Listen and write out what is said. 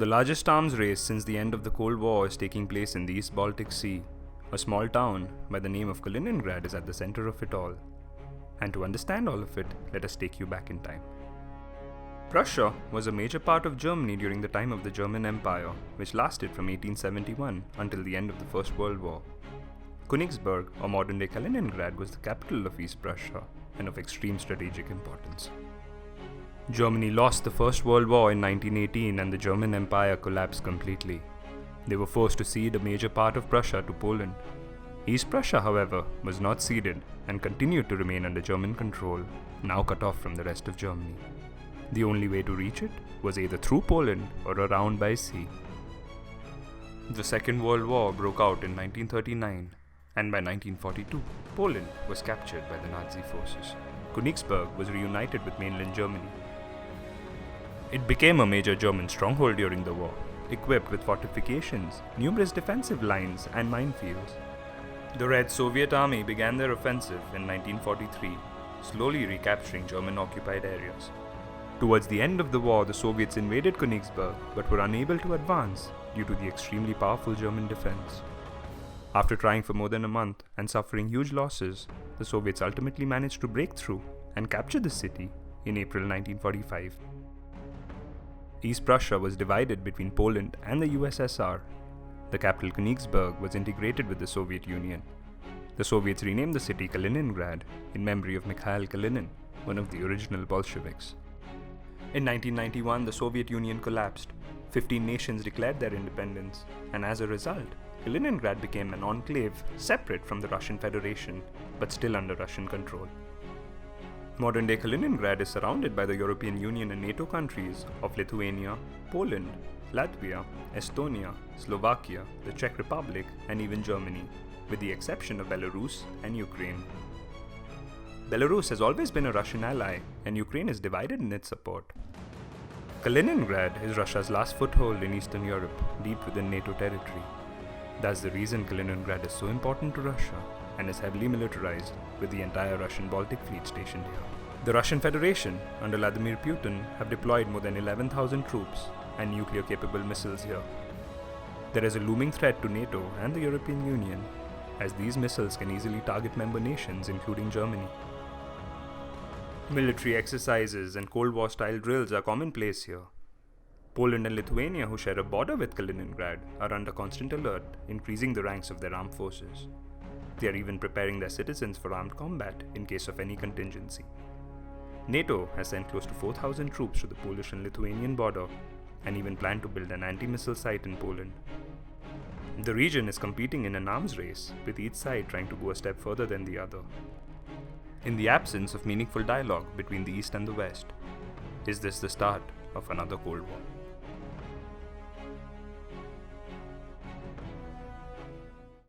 The largest arms race since the end of the Cold War is taking place in the East Baltic Sea. A small town by the name of Kaliningrad is at the center of it all. And to understand all of it, let us take you back in time. Prussia was a major part of Germany during the time of the German Empire, which lasted from 1871 until the end of the First World War. Königsberg, or modern-day Kaliningrad, was the capital of East Prussia and of extreme strategic importance. Germany lost the First World War in 1918 and the German Empire collapsed completely. They were forced to cede a major part of Prussia to Poland. East Prussia, however, was not ceded and continued to remain under German control, now cut off from the rest of Germany. The only way to reach it was either through Poland or around by sea. The Second World War broke out in 1939, and by 1942, Poland was captured by the Nazi forces. Königsberg was reunited with mainland Germany. It became a major German stronghold during the war, equipped with fortifications, numerous defensive lines, and minefields. The Red Soviet Army began their offensive in 1943, slowly recapturing German-occupied areas. Towards the end of the war, the Soviets invaded Königsberg but were unable to advance due to the extremely powerful German defense. After trying for more than a month and suffering huge losses, the Soviets ultimately managed to break through and capture the city in April 1945. East Prussia was divided between Poland and the USSR. The capital Königsberg was integrated with the Soviet Union. The Soviets renamed the city Kaliningrad in memory of Mikhail Kalinin, one of the original Bolsheviks. In 1991, the Soviet Union collapsed. 15 nations declared their independence, and as a result, Kaliningrad became an enclave separate from the Russian Federation, but still under Russian control. Modern-day Kaliningrad is surrounded by the European Union and NATO countries of Lithuania, Poland, Latvia, Estonia, Slovakia, the Czech Republic, and even Germany, with the exception of Belarus and Ukraine. Belarus has always been a Russian ally, and Ukraine is divided in its support. Kaliningrad is Russia's last foothold in Eastern Europe, deep within NATO territory. That's the reason Kaliningrad is so important to Russia and is heavily militarized, with the entire Russian Baltic fleet stationed here. The Russian Federation, under Vladimir Putin, have deployed more than 11,000 troops and nuclear-capable missiles here. There is a looming threat to NATO and the European Union, as these missiles can easily target member nations, including Germany. Military exercises and Cold War-style drills are commonplace here. Poland and Lithuania, who share a border with Kaliningrad, are under constant alert, increasing the ranks of their armed forces. They are even preparing their citizens for armed combat in case of any contingency. NATO has sent close to 4,000 troops to the Polish and Lithuanian border, and even plan to build an anti-missile site in Poland. The region is competing in an arms race, with each side trying to go a step further than the other. In the absence of meaningful dialogue between the East and the West, is this the start of another Cold War?